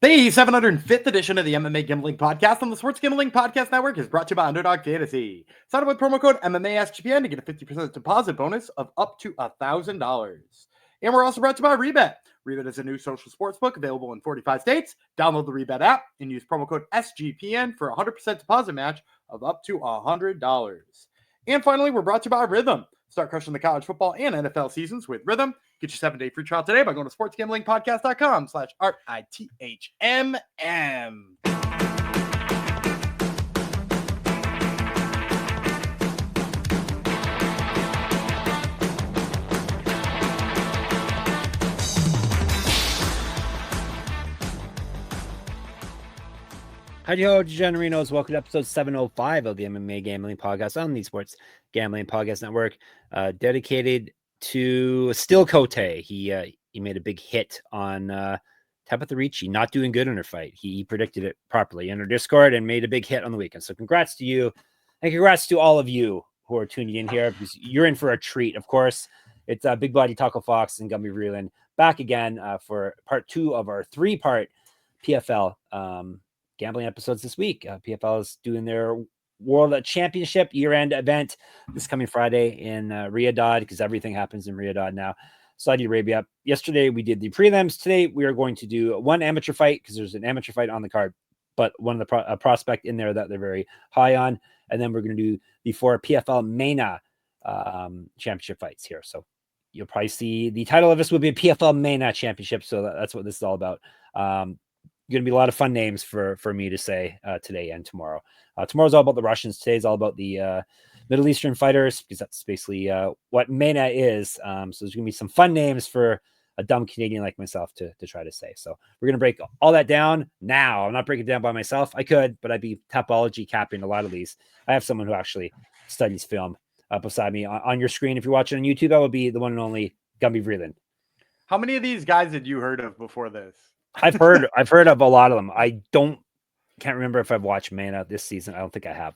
The 705th edition of the MMA Gambling Podcast on the Sports Gambling Podcast Network is brought to you by Underdog Fantasy. Sign up with promo code MMA SGPN to get a 50% deposit bonus of up to $1,000. And we're also brought to you by Rebet. Rebet is a new social sports book available in 45 states. Download the Rebet app and use promo code SGPN for a 100% deposit match of up to $100. And finally, we're brought to you by Rhythm. Start crushing the college football and NFL seasons with Rhythm. Get your 7-day free trial today by going to sportsgamblingpodcast.com/RITHMM. Howdy ho, degenerinos. Welcome to episode 705 of the MMA Gambling Podcast on the Sports Gambling Podcast Network, dedicated to Still Cote. He made a big hit on Tabitha Ricci, not doing good in her fight. He predicted it properly in her Discord and made a big hit on the weekend. So congrats to you, and congrats to all of you who are tuning in here, because you're in for a treat, of course. It's Big Bloody Taco Fox and Gumby Vreeland back again for part 2 of our 3-part PFL gambling episodes this week. PFL is doing their World Championship year-end event this coming Friday in Riyadh, because everything happens in Riyadh now, Saudi Arabia. Yesterday we did the prelims. Today we are going to do one amateur fight, because there's an amateur fight on the card, but one of the prospect in there that they're very high on. And then we're going to do the 4 PFL MENA championship fights here. So you'll probably see the title of this will be a PFL MENA championship. So that's what this is all about. Going to be a lot of fun names for me to say today and tomorrow. Tomorrow's all about the Russians. Today's all about the Middle Eastern fighters, because that's basically what MENA is. So there's going to be some fun names for a dumb Canadian like myself to try to say. So we're going to break all that down now. I'm not breaking it down by myself. I could, but I'd be topology capping a lot of these. I have someone who actually studies film beside me on your screen. If you're watching on YouTube, that would be the one and only Gumby Vreeland. How many of these guys had you heard of before this? I've heard of a lot of them. I can't remember if I've watched MENA this season. I don't think I have.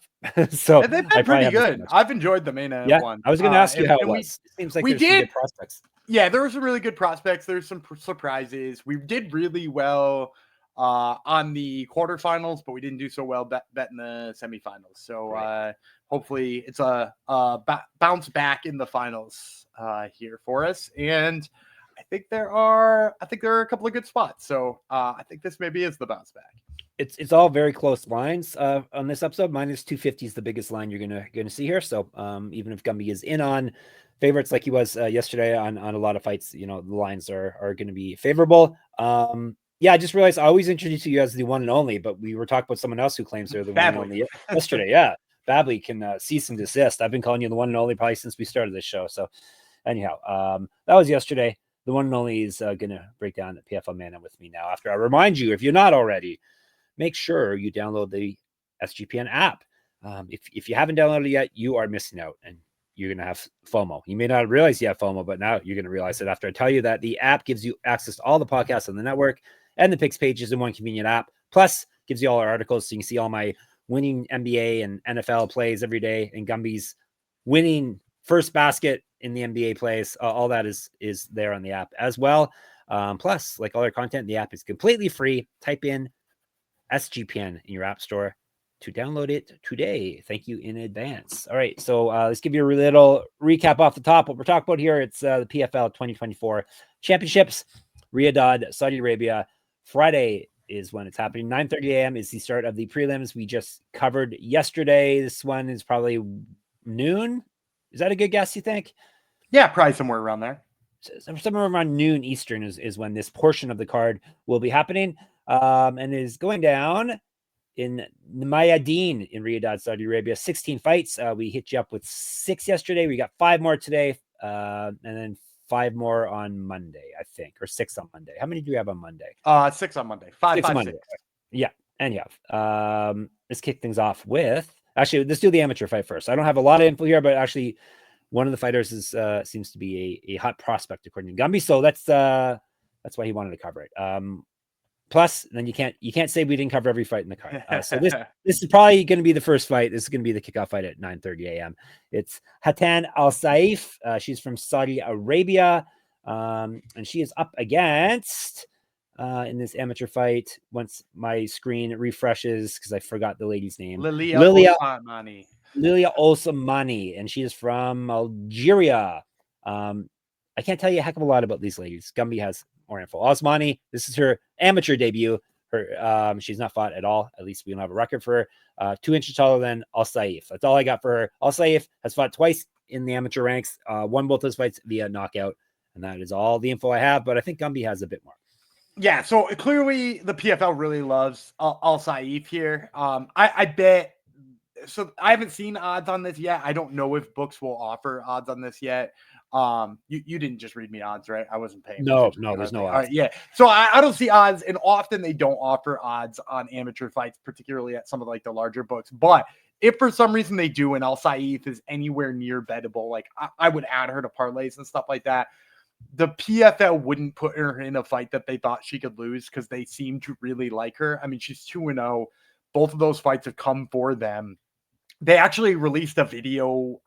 So they've been pretty good. I've enjoyed the MENA one. I was going to ask you how it was. It seems like we there's some good prospects. Yeah, there were some really good prospects. There's some surprises. We did really well on the quarterfinals, but we didn't do so well betting the semifinals. So hopefully it's a bounce back in the finals here for us. And I think there are a couple of good spots. So I think this maybe is the bounce back. It's all very close lines on this episode. Minus 250 is the biggest line you're gonna see here. So even if Gumby is in on favorites like he was yesterday on a lot of fights, the lines are going to be favorable. I just realized I always introduce you as the one and only, but we were talking about someone else who claims they're the one and only yesterday. Yeah, Babley can cease and desist. I've been calling you the one and only probably since we started this show. So anyhow, that was yesterday. The one and only is going to break down the PFL MENA with me now. After I remind you, if you're not already, make sure you download the SGPN app. If you haven't downloaded it yet, you are missing out, and you're going to have FOMO. You may not realize you have FOMO, but now you're going to realize it after I tell you that the app gives you access to all the podcasts on the network and the picks pages in one convenient app. Plus, gives you all our articles, so you can see all my winning NBA and NFL plays every day, and Gumby's winning first basket in the NBA plays. All that is there on the app as well. Plus, like all our content, the app is completely free. Type in SGPN in your app store to download it today. Thank you in advance. All right, so let's give you a little recap off the top. What we're talking about here, it's the PFL 2024 Championships, Riyadh, Saudi Arabia. Friday is when it's happening. 9:30 a.m. is the start of the prelims we just covered yesterday. This one is probably noon. Is that a good guess, you think? Yeah, probably somewhere around there. Somewhere around noon Eastern is when this portion of the card will be happening, and is going down in Mayadeen in Riyadh, Saudi Arabia. 16 fights. We hit you up with 6 yesterday. We got 5 more today, and then 5 more on Monday, I think, or 6 on Monday. How many do we have on Monday? 6 on Monday. 5 on Monday. 6. Yeah, anyhow, let's kick things off with. Actually, let's do the amateur fight first. I don't have a lot of info here, but actually, one of the fighters seems to be a hot prospect according to Gumby. So that's why he wanted to cover it. Plus, then you can't say we didn't cover every fight in the card. So this is probably going to be the first fight. This is going to be the kickoff fight at 9:30 a.m. It's Hattan Alsaif. She's from Saudi Arabia, and she is up against in this amateur fight. Once my screen refreshes, because I forgot the lady's name. Lilia Osmani. Lilia Osmani, and she is from Algeria. I can't tell you a heck of a lot about these ladies. Gumby has more info. Osmani, this is her amateur debut. She's not fought at all. At least we don't have a record for her. 2 inches taller than Alsaif. That's all I got for her. Alsaif has fought twice in the amateur ranks, won both those fights via knockout, and that is all the info I have. But I think Gumby has a bit more. Yeah, so clearly the PFL really loves Alsaif here. I bet. So I haven't seen odds on this yet. I don't know if books will offer odds on this yet. You didn't just read me odds, right? I wasn't paying. No, there's no odds. Right, yeah. So I don't see odds, and often they don't offer odds on amateur fights, particularly at some of like the larger books. But if for some reason they do, and Alsaif is anywhere near bettable, like I would add her to parlays and stuff like that. The PFL wouldn't put her in a fight that they thought she could lose because they seem to really like her. I mean, she's 2-0. Both of those fights have come for them. They actually released a video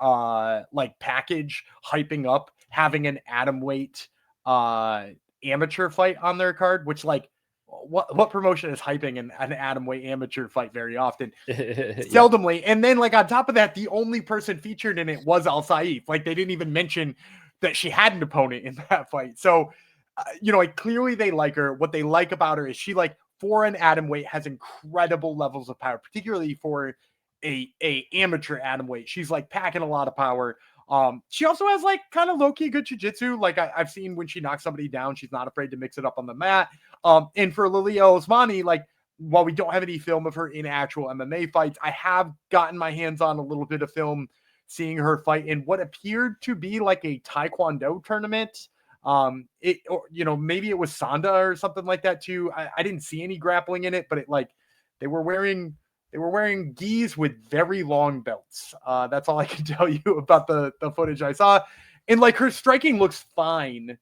like package hyping up having an atomweight amateur fight on their card, which like what promotion is hyping an atomweight amateur fight very often? Seldomly. And then like on top of that, the only person featured in it was Alsaif. Like they didn't even mention that she had an opponent in that fight. So, like clearly they like her. What they like about her is she like for an atomweight has incredible levels of power, particularly for a amateur atomweight. She's like packing a lot of power. She also has like kind of low-key good jiu-jitsu. Like I've seen when she knocks somebody down, she's not afraid to mix it up on the mat. And for Lilia Osmani, like while we don't have any film of her in actual MMA fights, I have gotten my hands on a little bit of film seeing her fight in what appeared to be like a Taekwondo tournament. Maybe it was Sanda or something like that too. I didn't see any grappling in it, but it like they were wearing gis with very long belts. That's all I can tell you about the footage I saw. And like her striking looks fine.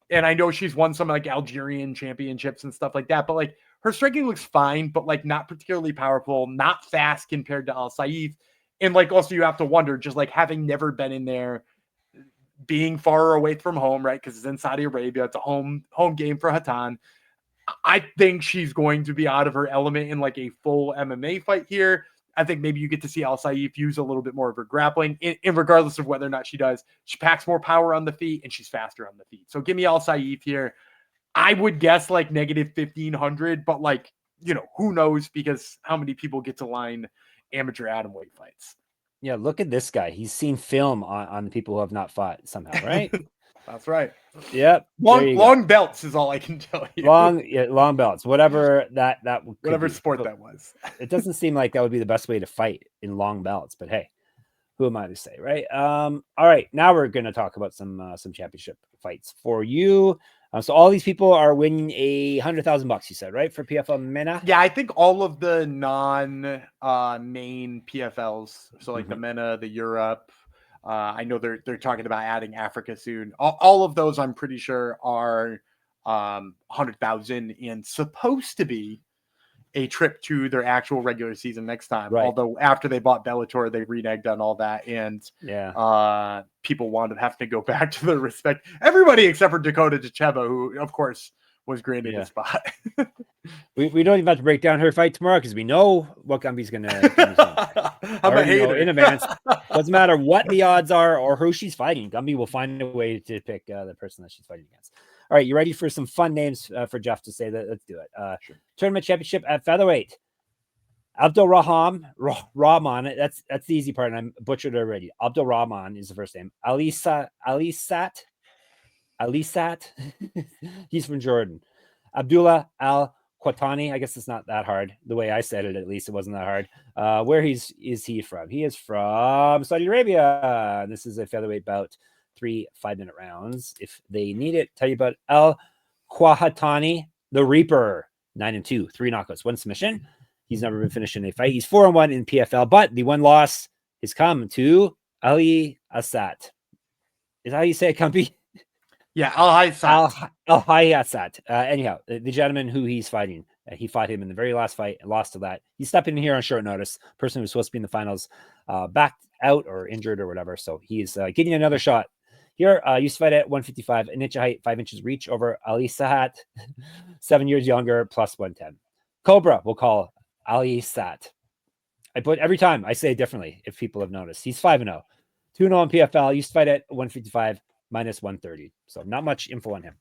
And I know she's won some like Algerian championships and stuff like that, but like her striking looks fine, but like not particularly powerful, not fast compared to Alsaif. And like also you have to wonder, just like having never been in there, being far away from home, right? Because it's in Saudi Arabia, it's a home game for Hattan. I think she's going to be out of her element in like a full MMA fight here. I think maybe you get to see Alsaif use a little bit more of her grappling, and regardless of whether or not she does, she packs more power on the feet and she's faster on the feet. So give me Alsaif here. I would guess like negative 1,500, but like, who knows, because how many people get to line amateur atomweight fights? Yeah, look at this guy. He's seen film on the people who have not fought somehow, right? That's right. Yep. Long belts is all I can tell you. Long belts, whatever that whatever sport that was. It doesn't seem like that would be the best way to fight in long belts, but hey, who am I to say, right? All right, now we're going to talk about some championship fights for you. So all these people are winning $100,000, you said, right, for PFL MENA? Yeah, I think all of the non-main PFLs, so like the MENA, the Europe. I know they're talking about adding Africa soon. All of those, I'm pretty sure, are 100,000 and supposed to be a trip to their actual regular season next time. Right. Although after they bought Bellator, they reneged on all that, and people wanted to have to go back to the respect. Everybody except for Dakota Tcheva, who of course was granted a spot. we don't even have to break down her fight tomorrow because we know what Gumby's going to. I'm a hater in advance. Doesn't matter what the odds are or who she's fighting. Gumby will find a way to pick the person that she's fighting against. All right, you ready for some fun names for Jeff to say that? Let's do it. Sure. Tournament championship at featherweight. Abdalrahman. That's the easy part, and I butchered it already. Abdalrahman is the first name. Alhyasat. He's from Jordan. Abdullah Al-Qahtani. I guess it's not that hard. The way I said it, at least, it wasn't that hard. Where is he from? He is from Saudi Arabia. This is a featherweight bout. 3 5-minute rounds if they need it. Tell you about Al-Qahtani, the Reaper, 9-2, 3 knockouts, 1 submission. He's never been finished in a fight. He's 4-1 in PFL, but the one loss has come to Alhyasat. Is that how you say it, Compy? Yeah, Alhyasat. Anyhow, the gentleman who he's fighting, he fought him in the very last fight and lost to that. He's stepping in here on short notice. Person who was supposed to be in the finals backed out or injured or whatever. So he's getting another shot. Here, used to fight at 155, an inch of height, 5 inches reach over Alhyasat, 7 years younger, plus 110. Cobra, we'll call Alhyasat. I put every time I say it differently if people have noticed. He's 5-0. 2-0 in PFL, used to fight at 155, minus 130. So not much info on him.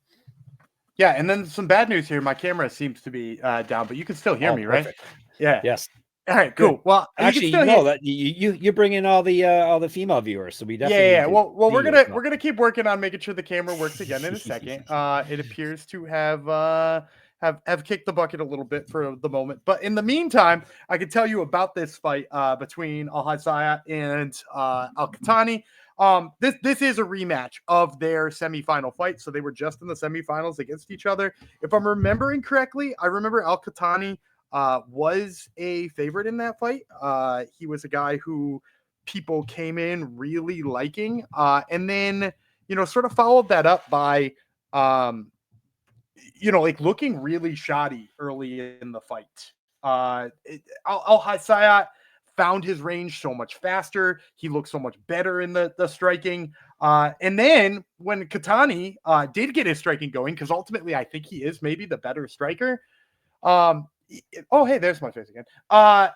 Yeah, and then some bad news here. My camera seems to be down, but you can still hear me, perfect. right? Yeah. Yes. All right, cool. Good. Well, actually, that you bring in all the female viewers, so we definitely yeah. Well, we're gonna keep working on making sure the camera works again in a second. It appears to have kicked the bucket a little bit for the moment, but in the meantime, I can tell you about this fight between Al-Hayat and Al-Qahtani. This is a rematch of their semifinal fight, so they were just in the semifinals against each other. If I'm remembering correctly, I remember Al-Qahtani was a favorite in that fight. He was a guy who people came in really liking, and then sort of followed that up by like looking really shoddy early in the fight. Al-Hayat found his range so much faster. He looked so much better in the striking. And then when Qahtani did get his striking going, because ultimately I think he is maybe the better striker. Hey, there's my face again.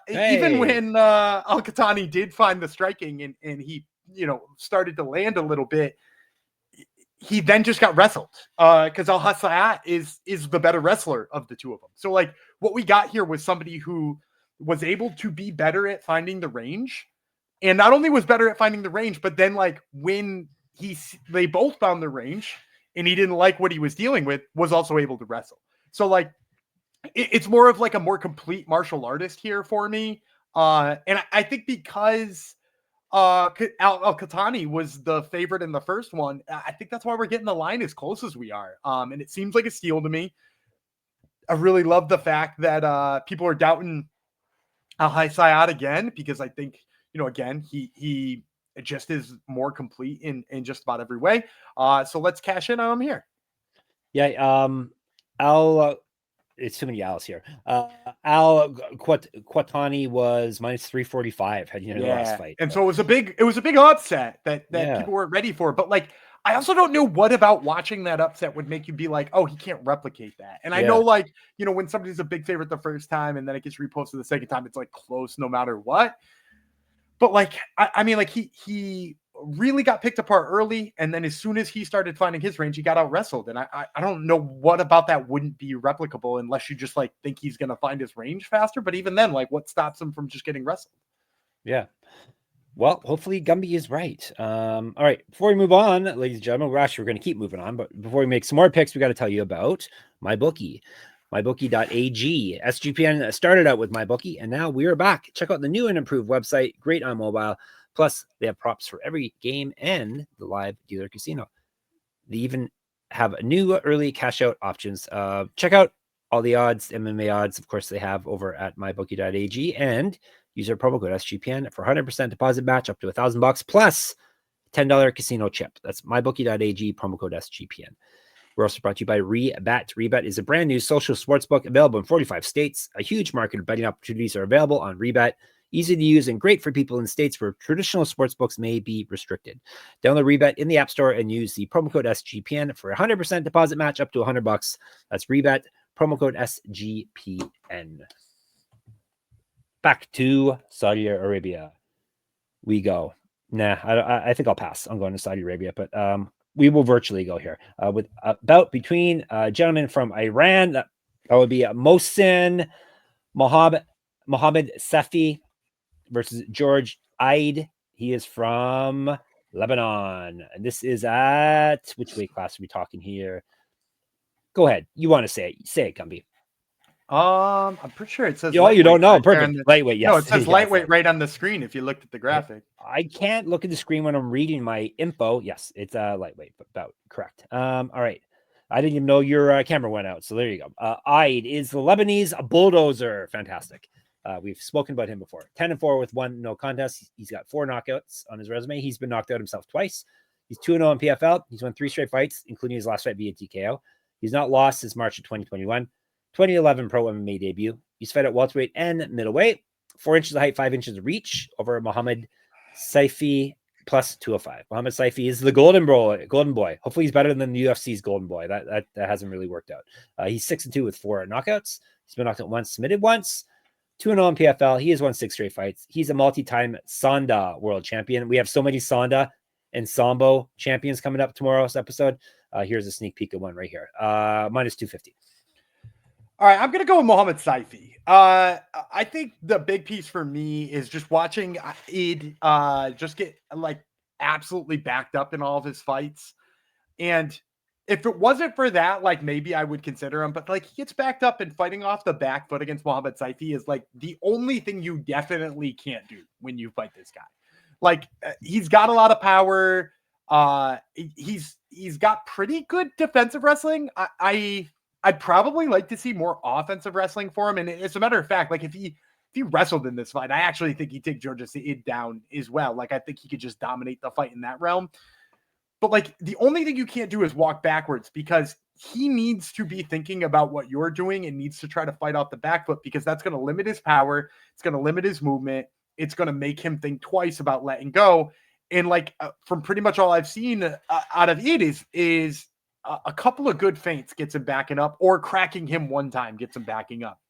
Even when Al-Qahtani did find the striking and he, started to land a little bit, he then just got wrestled because Al-Hayat is the better wrestler of the two of them. So like what we got here was somebody who was able to be better at finding the range, and not only was better at finding the range, but then like when they both found the range and he didn't like what he was dealing with, was also able to wrestle. So like it's more of like a more complete martial artist here for me. And I think because Al-Qahtani was the favorite in the first one, I think that's why we're getting the line as close as we are. And it seems like a steal to me. I really love the fact that people are doubting Al-Hayat again, because I think, again, he just is more complete in just about every way. So let's cash in on him here. Yeah. It's too many Al's here. Al-Qahtani was minus 345 heading into the last fight. And so it was a big upset that people weren't ready for. But like, I also don't know what about watching that upset would make you be like, oh, he can't replicate that. And I know, like, when somebody's a big favorite the first time and then it gets reposted the second time, it's like close no matter what. But like, I mean, like he really got picked apart early, and then as soon as he started finding his range, he got out wrestled. And I don't know what about that wouldn't be replicable unless you just like think he's gonna find his range faster. But even then, like, what stops him from just getting wrestled? Yeah. Well, hopefully Gumby is right. All right, before we move on, ladies and gentlemen, we're going to keep moving on, but before we make some more picks, we got to tell you about MyBookie. MyBookie.ag. SGPN started out with MyBookie, and now we are back. Check out the new and improved website. Great on mobile. Plus, they have props for every game and the live dealer casino. They even have new early cash out options. Check out all the odds, MMA odds, of course, they have over at MyBookie.ag, and use our promo code SGPN for 100% deposit match up to $1,000 plus $10 casino chip. That's MyBookie.ag, promo code SGPN. We're also brought to you by Rebet. Rebet is a brand new social sportsbook available in 45 states. A huge market of betting opportunities are available on Rebet. Easy to use and great for people in states where traditional sportsbooks may be restricted. Download Rebet in the App Store and use the promo code SGPN for 100% deposit match up to $100. That's Rebet, promo code SGPN. Back to Saudi Arabia we go. Nah, I think I'll pass. I'm going to Saudi Arabia, but we will virtually go here with a bout between a gentleman from Iran. That would be Mohsen Mohammadseifi versus George Eid. He is from Lebanon. And this is at which weight class are we talking here? Go ahead. You want to say it? Say it, Gumby. I'm pretty sure it says. You don't know. Right. Perfect. Lightweight. Yes. No, it says lightweight right on the screen. If you looked at the graphic, I can't look at the screen when I'm reading my info. Yes, it's lightweight, but about correct. All right. I didn't even know your camera went out. So there you go. Eid is the Lebanese bulldozer. Fantastic. We've spoken about him before. 10-4 with 1 no contest. He's got 4 knockouts on his resume. He's been knocked out himself twice. He's 2-0 in PFL. He's won 3 straight fights, including his last fight via TKO. He's not lost since March of 2021. 2011 pro MMA debut. He's fought at welterweight and middleweight. 4 inches of height, 5 inches of reach over Mohammadseifi plus 205. Mohammadseifi is the golden boy. Hopefully he's better than the UFC's golden boy. That hasn't really worked out. He's 6-2 with 4 knockouts. He's been knocked out once, submitted once. 2-0 in PFL. He has won 6 straight fights. He's a multi-time Sanda world champion. We have so many Sanda and Sambo champions coming up tomorrow's episode. Here's a sneak peek of one right here. Minus 250. All right, I'm going to go with Mohammadseifi. I think the big piece for me is just watching Eid just get like absolutely backed up in all of his fights. And if it wasn't for that, like maybe I would consider him, but like he gets backed up and fighting off the back foot against Mohammadseifi is like the only thing you definitely can't do when you fight this guy. Like he's got a lot of power. He's got pretty good defensive wrestling. I'd probably like to see more offensive wrestling for him. And as a matter of fact, like if he wrestled in this fight, I actually think he'd take Georges Said down as well. Like I think he could just dominate the fight in that realm. But like the only thing you can't do is walk backwards, because he needs to be thinking about what you're doing and needs to try to fight off the back foot, because that's going to limit his power. It's going to limit his movement. It's going to make him think twice about letting go. And like from pretty much all I've seen out of it is a couple of good feints gets him backing up, or cracking him one time gets him backing up.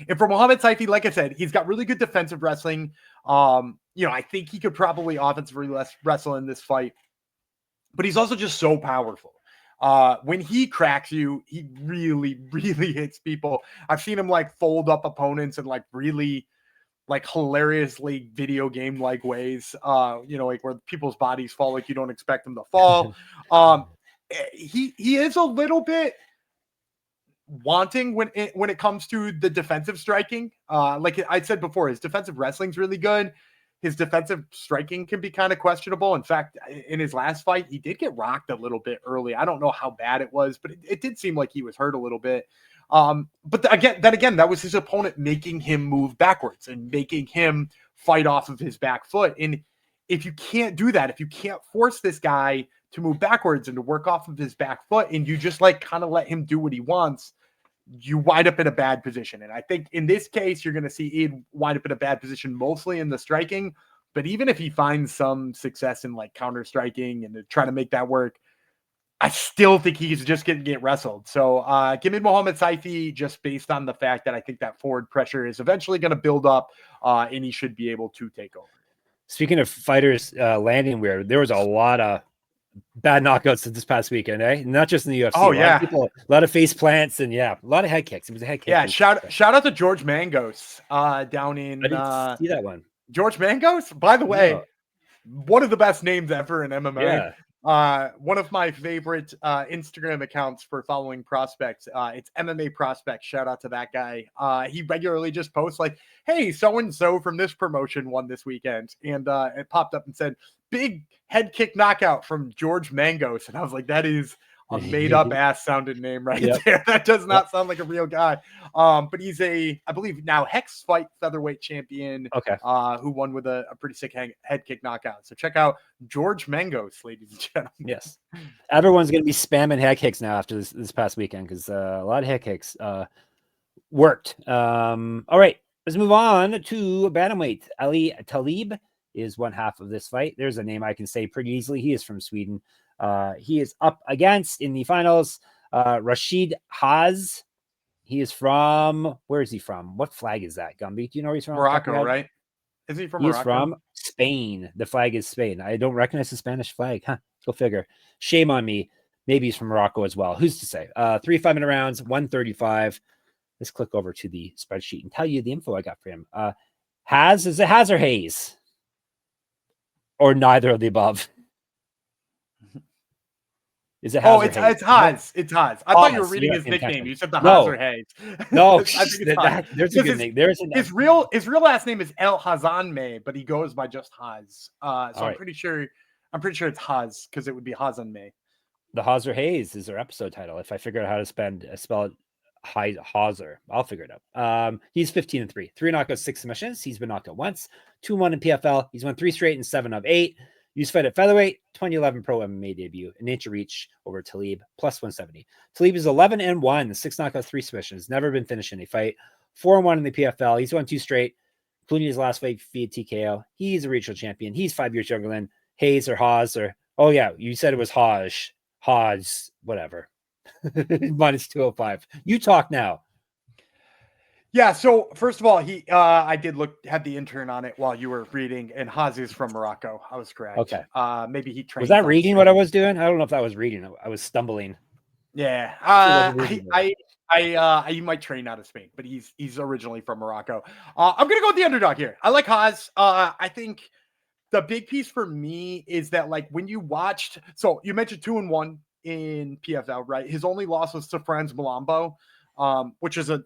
And for Mohammadseifi, like I said, he's got really good defensive wrestling. I think he could probably offensively wrestle in this fight, but he's also just so powerful. When he cracks you, he really, really hits people. I've seen him like fold up opponents in like really like hilariously video game like ways, like where people's bodies fall like you don't expect them to fall. He is a little bit wanting when it comes to the defensive striking. Like I said before, his defensive wrestling's really good. His defensive striking can be kind of questionable. In fact, in his last fight, he did get rocked a little bit early. I don't know how bad it was, but it did seem like he was hurt a little bit. But again, that was his opponent making him move backwards and making him fight off of his back foot. And if you can't do that, if you can't force this guy to move backwards and to work off of his back foot, and you just like kind of let him do what he wants, you wind up in a bad position. And I think in this case, you're going to see Ed wind up in a bad position, mostly in the striking. But even if he finds some success in like counter striking and to try to make that work, I still think he's just going to get wrestled. So give me Mohammadseifi, just based on the fact that I think that forward pressure is eventually going to build up, and he should be able to take over. Speaking of fighters landing weird, there was a lot of bad knockouts this past weekend, eh? Not just in the UFC. Oh, yeah. A lot of face plants and a lot of head kicks. It was a head kick. Yeah, shout out to George Mangos down in. I didn't see that one. George Mangos, by the way, one of the best names ever in MMA. Yeah. One of my favorite Instagram accounts for following prospects. It's MMA Prospects. Shout out to that guy. He regularly just posts like, hey, so-and-so from this promotion won this weekend. And it popped up and said, big head kick knockout from George Mangos. And I was like, that is a made-up ass sounding name right there. That does not sound like a real guy. But he's I believe now Hex Fight featherweight champion. Okay. Who won with a pretty sick head kick knockout. So check out George Mangos, ladies and gentlemen. Yes. Everyone's going to be spamming head kicks now after this past weekend, because a lot of head kicks worked. All right, let's move on to bantamweight. Ali Taleb is one half of this fight. There's a name I can say pretty easily. He is from Sweden. He is up against, in the finals, Rachid Haz. He is from, where is he from? What flag is that, Gumby? Do you know where he's from? Morocco, right? Is he from Morocco? He's from Spain. The flag is Spain. I don't recognize the Spanish flag. Huh, go figure. Shame on me. Maybe he's from Morocco as well. Who's to say? 3 5-minute rounds, 135. Let's click over to the spreadsheet and tell you the info I got for him. Haz, is it Haz or Hayes? Or neither of the above? Is it Haz? Oh, it's Haz. It's Haz. I thought you were reading his nickname. You said the Haz or Hayes. No, I think it's there's a good name. There's his real last name is El Hazanme, but he goes by just Haz. So I'm pretty sure it's Haz, because it would be Hazanme. The Haz or Hayes is our episode title. If I figure out how to spell it, Hauser, I'll figure it out. He's 15-3, 3 knockouts, 6 submissions. He's been knocked out once, 2-1 in PFL. He's won 3 straight and 7 of 8. Used to fight at featherweight, 2011 pro MMA debut, an inch of reach over Taleb, plus 170. Taleb is 11-1, 6 knockouts, 3 submissions. Never been finished in a fight. 4-1 in the PFL. He's won 2 straight, including his last fight via TKO. He's a regional champion. He's 5 years younger than Hayes or Haz or oh yeah, you said it was Haz, whatever. Minus 205. You talk now. Yeah, so first of all, I did had the intern on it while you were reading, and Haz is from Morocco. I was correct. Okay. Maybe he trained. Was that reading what I was doing? I don't know if that was reading. I was stumbling. Yeah. You might train out of Spain, but he's originally from Morocco. I'm gonna go with the underdog here. I like Haz. I think the big piece for me is that, like, when you watched, so you mentioned 2-1 in PFL, right? His only loss was to Franz Malambo, which is a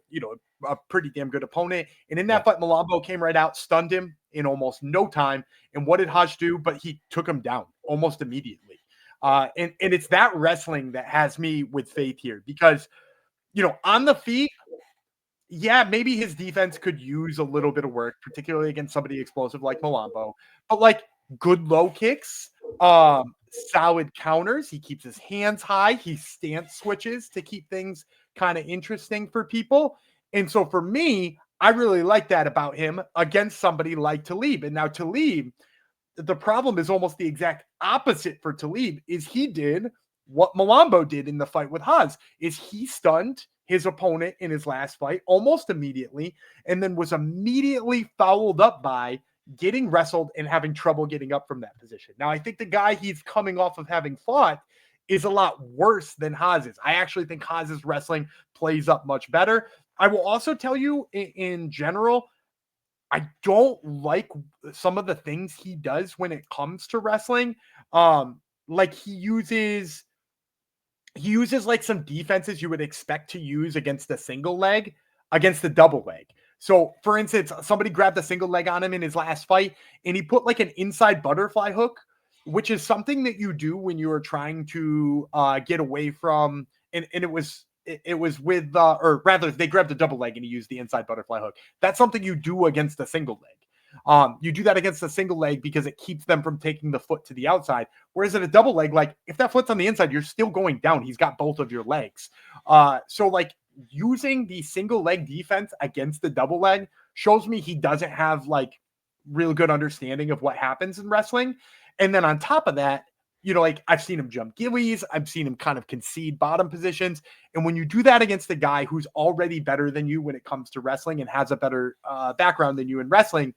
pretty damn good opponent. And in that fight, Malambo came right out, stunned him in almost no time. And what did Haj do? But he took him down almost immediately. And it's that wrestling that has me with faith here, because on the feet, yeah, maybe his defense could use a little bit of work, particularly against somebody explosive like Malambo. But like good low kicks, solid counters. He keeps his hands high. He stance switches to keep things kind of interesting for people. And so for me, I really like that about him against somebody like Taleb. And now Taleb, the problem is almost the exact opposite for Taleb. Is he did what Malambo did in the fight with Haz, is he stunned his opponent in his last fight almost immediately, and then was immediately followed up by getting wrestled and having trouble getting up from that position. Now, I think the guy he's coming off of having fought is a lot worse than Haz's. I actually think Haz's wrestling plays up much better. I will also tell you, in general, I don't like some of the things he does when it comes to wrestling. Like he uses like some defenses you would expect to use against a single leg, against the double leg. So, for instance, somebody grabbed a single leg on him in his last fight, and he put like an inside butterfly hook, which is something that you do when you are trying to get away from, and it was with, or rather, they grabbed a double leg and he used the inside butterfly hook. That's something you do against a single leg. You do that against a single leg because it keeps them from taking the foot to the outside. Whereas in a double leg, like if that foot's on the inside, you're still going down. He's got both of your legs. So like using the single leg defense against the double leg shows me he doesn't have like real good understanding of what happens in wrestling. And then on top of that, like I've seen him jump gillies. I've seen him kind of concede bottom positions. And when you do that against a guy who's already better than you when it comes to wrestling and has a better background than you in wrestling,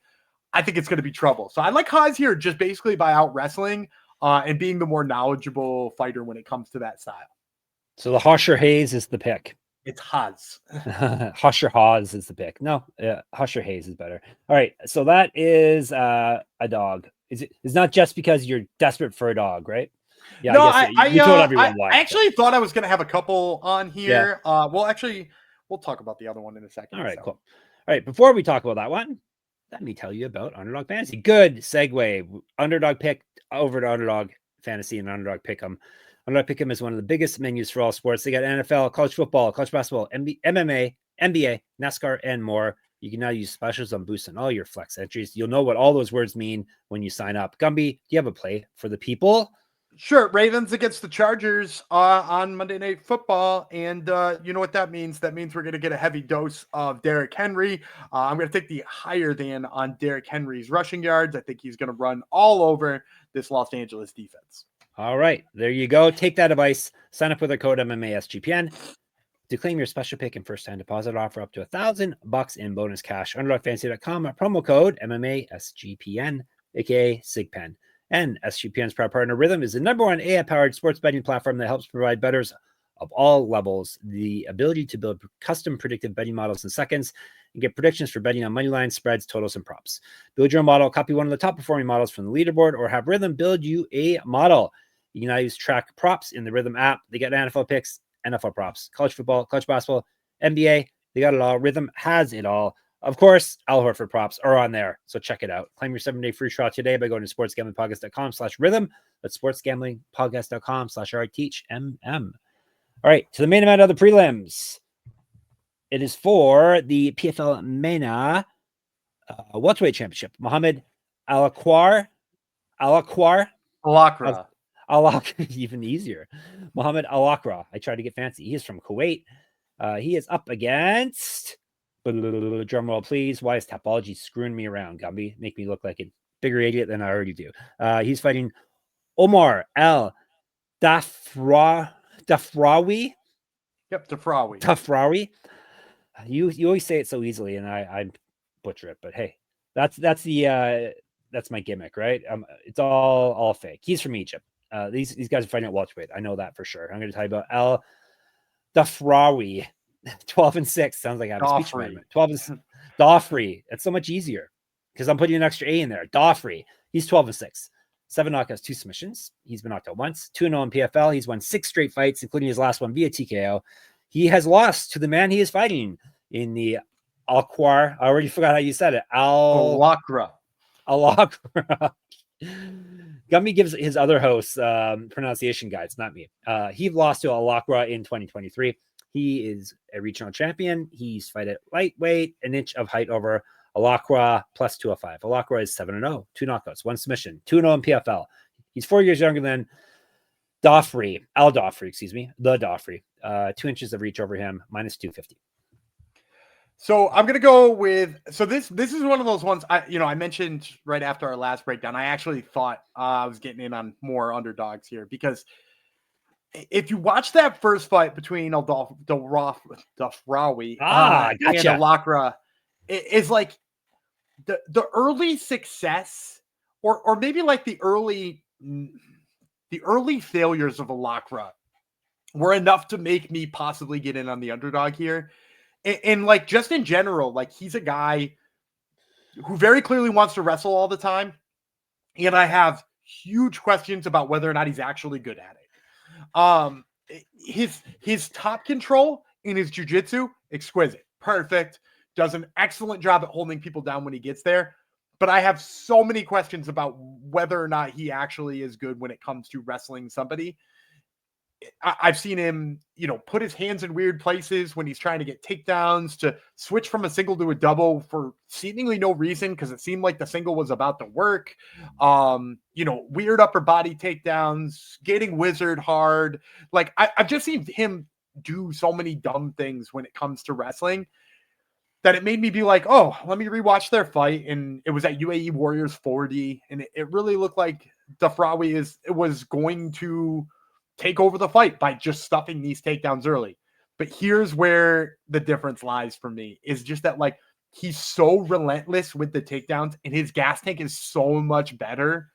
I think it's going to be trouble. So I like Haz here just basically by out wrestling and being the more knowledgeable fighter when it comes to that style. So the Hosher Hayes is the pick. It's Haz. Hosher Haz is the pick. No, Hosher Hayes is better. All right. So that is a dog. It's not just because you're desperate for a dog, right? Yeah. No, you told everyone why. I actually thought I was going to have a couple on here. Yeah. We'll talk about the other one in a second. All right, cool. All right. Before we talk about that one, let me tell you about Underdog Fantasy. Good segue. Underdog pick over to Underdog Fantasy and Underdog Pick'em. Underdog Pick'em is one of the biggest menus for all sports. They got NFL, college football, college basketball, MMA, NBA, NASCAR, and more. You can now use specials on Boost on all your flex entries. You'll know what all those words mean when you sign up. Gumby, do you have a play for the people? Sure. Ravens against the Chargers on Monday Night Football. And you know what that means? That means we're going to get a heavy dose of Derrick Henry. I'm going to take the higher than on Derrick Henry's rushing yards. I think he's going to run all over this Los Angeles defense. All right. There you go. Take that advice. Sign up with our code MMASGPN to claim your special pick and first-time deposit offer up to $1,000 in bonus cash. UnderdogFantasy.com, promo code MMASGPN, aka SIGPEN. And SGPN's proud partner Rhythm is the #1 AI-powered sports betting platform that helps provide bettors of all levels the ability to build custom predictive betting models in seconds and get predictions for betting on money lines, spreads, totals, and props. Build your own model, copy one of the top performing models from the leaderboard, or have Rhythm build you a model. You can now use track props in the Rhythm app. They got NFL picks, NFL props, college football, college basketball, NBA. They got it all. Rhythm has it all. Of course, Al Horford props are on there, so check it out. Claim your 7-day free trial today by going to sportsgamblingpodcast.com/rhythm. That's sportsgamblingpodcast.com/RTeachMM. All right, to the main event of the prelims. It is for the PFL MENA welterweight championship. Mohammed Alaqraa. Even easier. Mohammed Alaqraa. I tried to get fancy. He is from Kuwait. He is up against, drum roll please. Why is Tapology screwing me around, Gumby? Make me look like an bigger idiot than I already do. He's fighting Omar Dafrawy. Yep, Dafrawy. Dafrawy. You always say it so easily, and I butcher it. But hey, that's my gimmick, right? It's all fake. He's from Egypt. These guys are fighting at welterweight. I know that for sure. I'm going to tell you about Dafrawy. 12-6 sounds like I have a speech impediment. 12-Dafrawy. That's so much easier because I'm putting an extra A in there. Dafrawy. He's 12-6. 7 knockouts, 2 submissions. He's been knocked out once. 2-0 in PFL. He's won 6 straight fights, including his last one via TKO. He has lost to the man he is fighting in the Alaqraa. I already forgot how you said it. Alaqraa. Gumby gives his other hosts pronunciation guides, not me. He lost to Alaqraa in 2023. He is a regional champion. He's fight at lightweight, an inch of height over Alaqraa plus 205. Alaqraa is 7-0, 2 knockouts, 1 submission, 2-0 in PFL. He's 4 years younger than Dafrawy, the Dafrawy. 2 inches of reach over him, minus 250. So I'm gonna go with this is one of those ones I mentioned right after our last breakdown. I actually thought I was getting in on more underdogs here because if you watch that first fight between Dafrawy and Alaqraa, it's like the early success or maybe like the early failures of Alaqraa were enough to make me possibly get in on the underdog here. And like just in general, like he's a guy who very clearly wants to wrestle all the time. And I have huge questions about whether or not he's actually good at it. His top control in his jiu-jitsu, exquisite, perfect, does an excellent job at holding people down when he gets there. But I have so many questions about whether or not he actually is good when it comes to wrestling somebody. I've seen him, put his hands in weird places when he's trying to get takedowns, to switch from a single to a double for seemingly no reason because it seemed like the single was about to work. Weird upper body takedowns, getting wizard hard. Like I've just seen him do so many dumb things when it comes to wrestling that it made me be like, oh, let me rewatch their fight. And it was at UAE Warriors 40. And it really looked like Dafrawy was going to take over the fight by just stuffing these takedowns early. But here's where the difference lies for me is just that like he's so relentless with the takedowns and his gas tank is so much better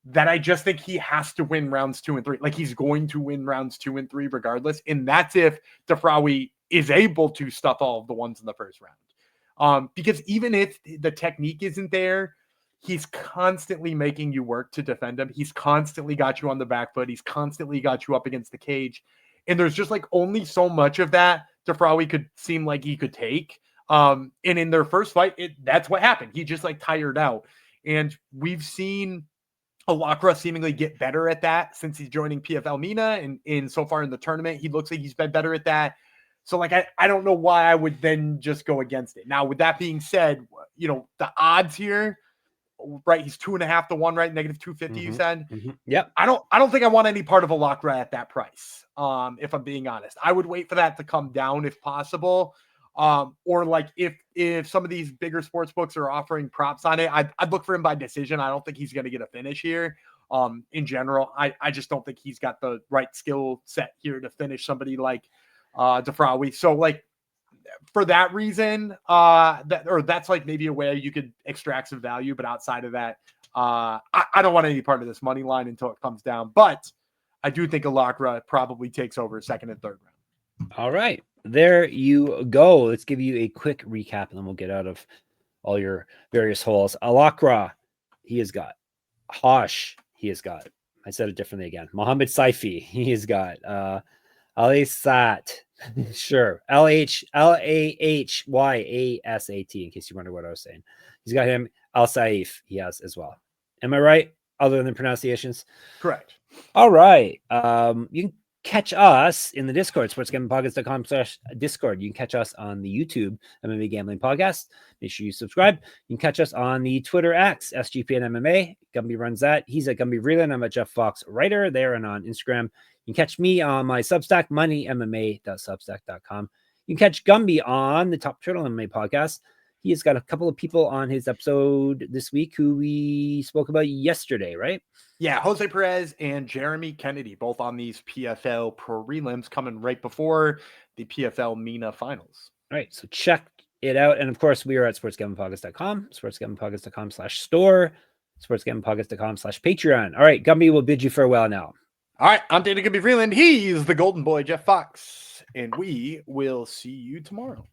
that I just think he has to win rounds 2 and 3. Like he's going to win rounds 2 and 3 regardless. And that's if Dafrawy is able to stuff all of the ones in the first round. Because even if the technique isn't there, he's constantly making you work to defend him. He's constantly got you on the back foot. He's constantly got you up against the cage. And there's just like only so much of that Dafrawy could seem like he could take. And in their first fight, that's what happened. He just like tired out. And we've seen Alaqraa seemingly get better at that since he's joining PFL MENA. And so far in the tournament, he looks like he's been better at that. So like, I don't know why I would then just go against it. Now, with that being said, the odds here, right? He's 2.5 to 1, right? Negative 250, you said. Yep. I don't think I want any part of Alaqraa at that price. If I'm being honest, I would wait for that to come down if possible. Or like if some of these bigger sports books are offering props on it, I'd look for him by decision. I don't think he's going to get a finish here. In general, I just don't think he's got the right skill set here to finish somebody like Dafrawy. So like, for that reason, that's like maybe a way you could extract some value. But outside of that, I don't want any part of this money line until it comes down. But I do think Alaqraa probably takes over second and third round. All right. There you go. Let's give you a quick recap and then we'll get out of all your various holes. Alaqraa, he has got. Hosh, he has got. I said it differently again. Mohammadseifi, he has got. Alhyasat, sure. Alhyasat, in case you wonder what I was saying. He's got him. Alsaif, he has as well. Am I right? Other than pronunciations? Correct. All right. You can catch us in the Discord, sportsgamblingpodcast.com/Discord. You can catch us on the YouTube MMA Gambling Podcast. Make sure you subscribe. You can catch us on the Twitter X, SGPN MMA. Gumby runs that. He's at Gumby Vreeland. I'm at Jeff Fox Writer there and on Instagram. You can catch me on my Substack, moneymma.substack.com. You can catch Gumby on the Top Turtle MMA podcast. He has got a couple of people on his episode this week who we spoke about yesterday, right? Yeah, Jose Perez and Jeremy Kennedy, both on these PFL prelims coming right before the PFL MENA finals. All right, so check it out. And of course, we are at sportsgamblingpodcast.com, sportsgamblingpodcast.com/store, sportsgamblingpodcast.com/Patreon. All right, Gumby will bid you farewell now. All right, I'm Dana Gumby Freeland. He's the golden boy, Jeff Fox, and we will see you tomorrow.